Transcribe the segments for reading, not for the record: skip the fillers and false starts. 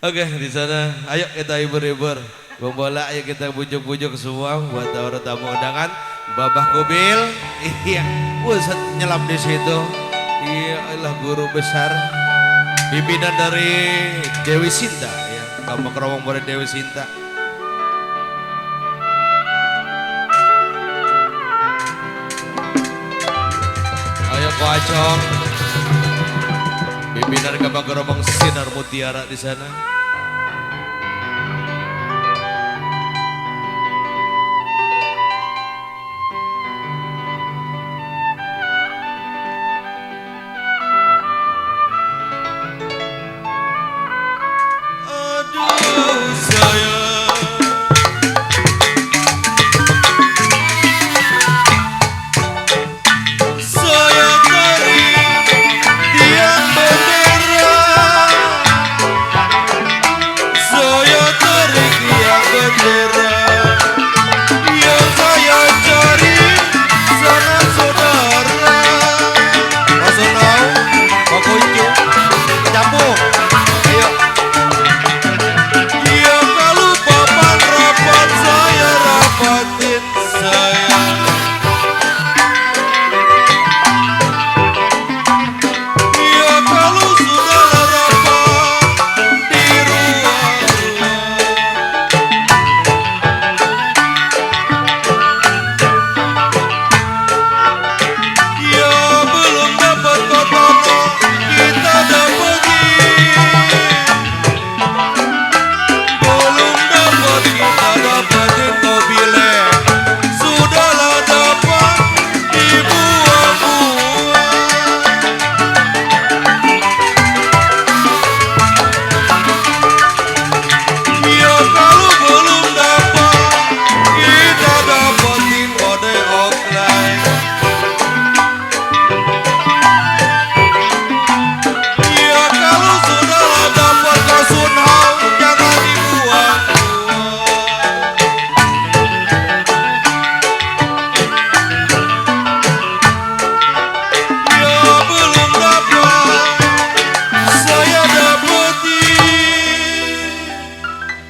Oke, di sana. Ayo kita hibur-hibur. Bang Bola, ayo kita bujuk-bujuk semua buat tamu undangan. Babah Kubil, iya, set nyelam di situ. Iya, adalah guru besar, pimpinan dari Dewi Sinta, ya, kamu keromong dari Dewi Sinta. Ayo Ko Acong, pimpinan Kabang Geromong Sinar Mutiara di sana.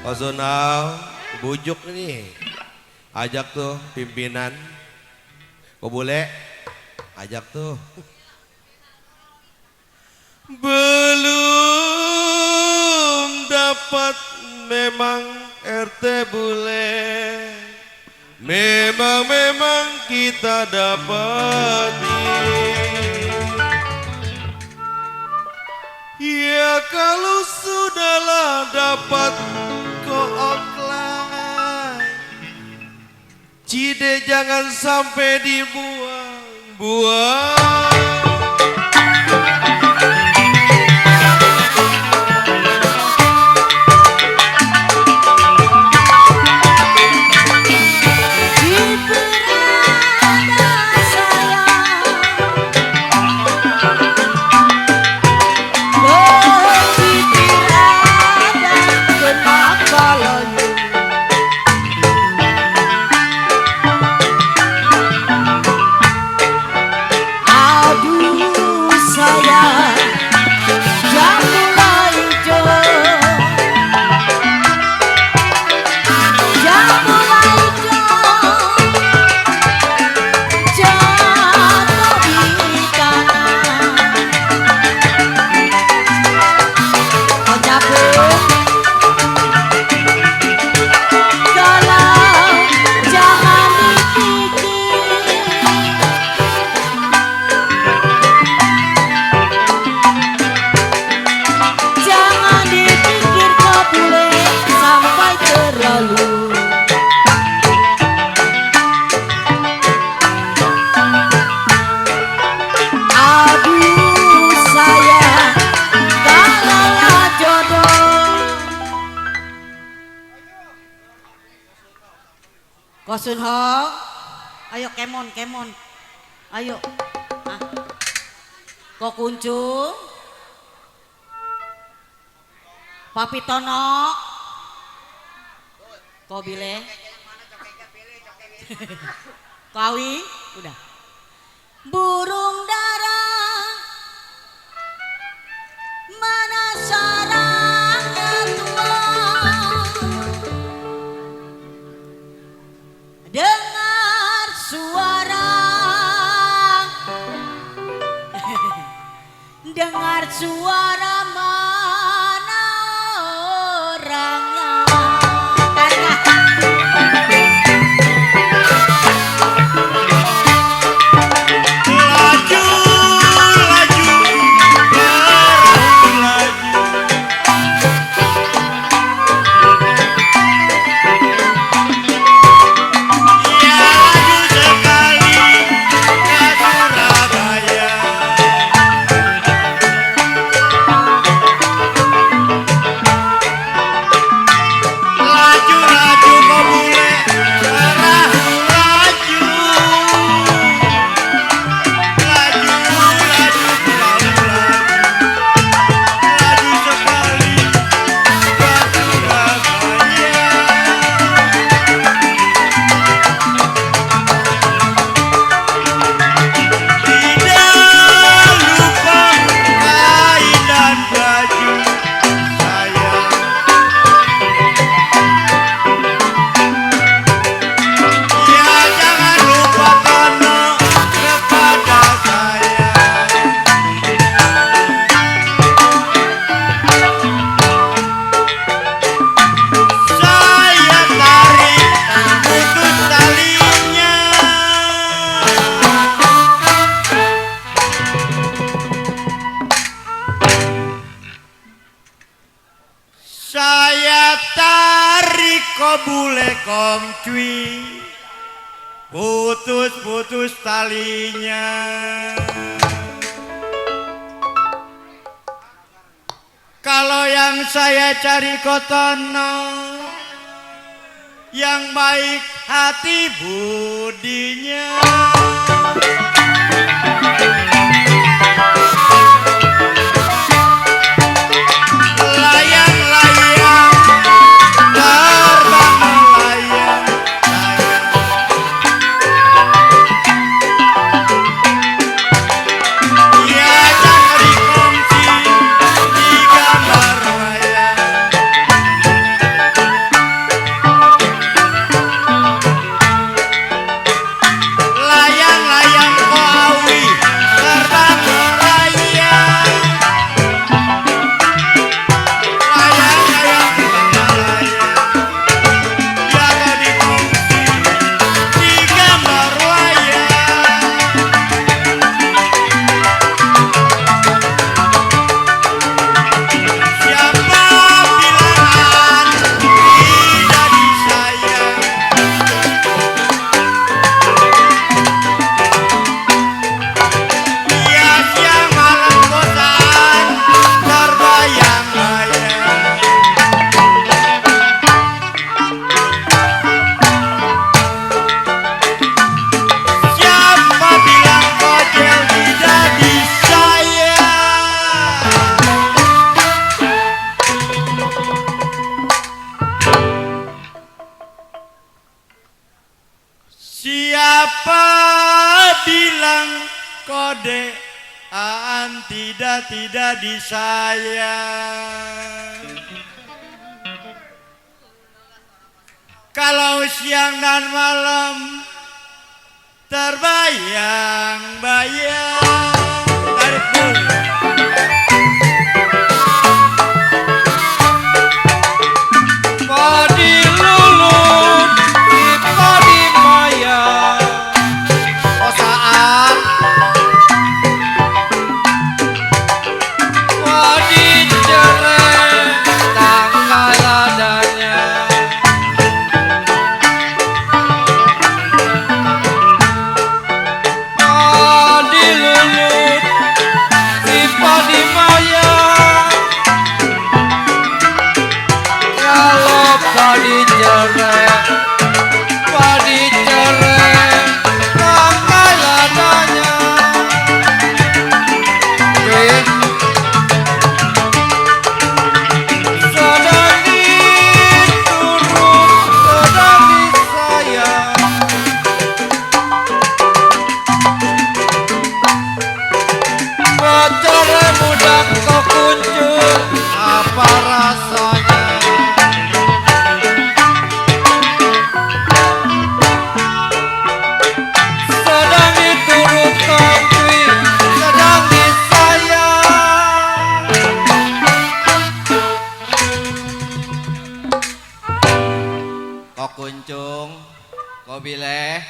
Personal bujuk ini, ajak tuh pimpinan, kok boleh ajak tuh. Belum dapat memang RT bule, memang kita dapat. Ya kalau sudahlah dapat kooklah, Cide jangan sampai dibuang-buang. Kosunho, ayo kemon, ayo, kok kuncung, Papi Tono, kok bile, kawi, udah, burung dara, mana sarang Saya tarik kobule kong cuy, putus-putus talinya. Kalau yang saya cari kotono, yang baik hati budinya. Layang-layang terbang melayang, diajak dikongsi di gambar wayang. Layang-layang koawi terbang melayang. Layang-layang terbang melayang, diajak dikongsi di gambar wayang. Siapa bilangan tidak disayang? Dia siang malam bosan terbayang-bayang. Siapa bilang kocel tidak disayang? Siapa bilang kodean tidak disayang? Kalau siang dan malam terbayang-bayang. Tarik dulu. Padi lulut, padi maya. Posaan Padi cerai, tanggal adanya. Padi lulut, padi maya. Kalau padi cerai, tanggal adanya. Cuy. Sedang diturut, sedang disayang. Pacar muda kau kunjung, apa rasanya? Sedang diturut kopi, sedang disayang. Kau kuncung, kau bileh,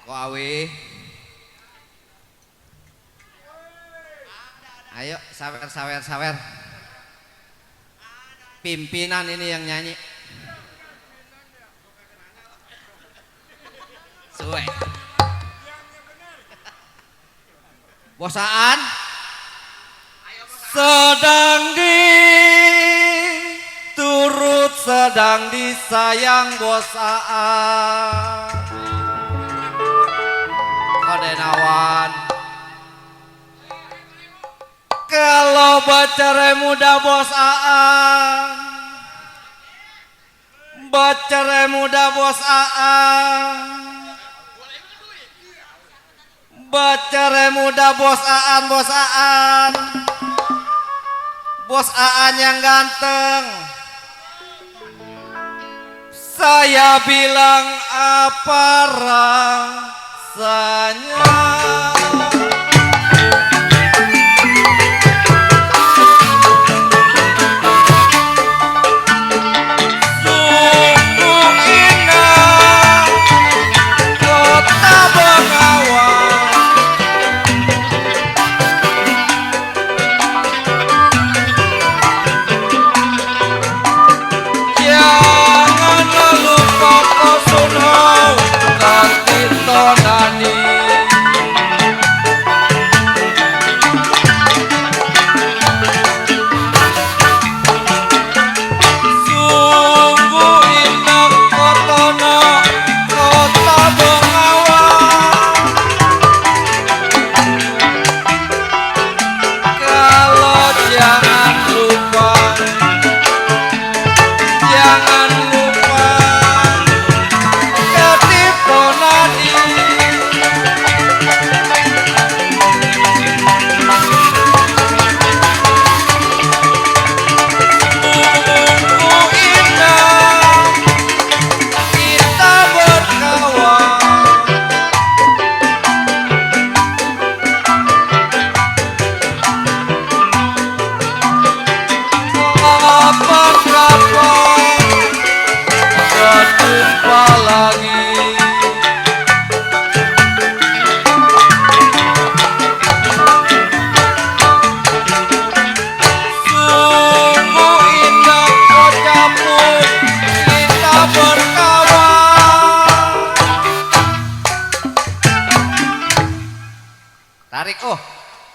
kau awi. Ayo sawer. Pimpinan ini yang nyanyi. Suwe. Bosaan. Sedang diturut, sedang disayang bosaan. Kodenawan. Kalau bacare muda bosaan, bacare muda bosaan, bacare muda bosaan, bosaan yang ganteng. Saya bilang apa rasanya?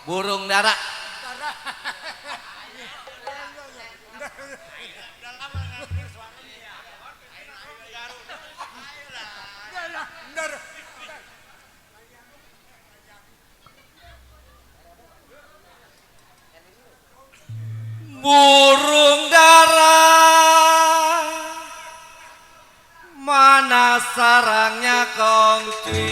Burung dara. Burung dara, mana sarangnya kongti?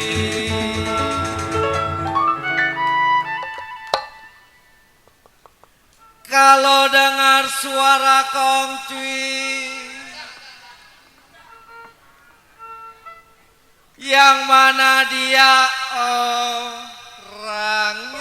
Kalau dengar suara kongti, yang mana dia orangnya?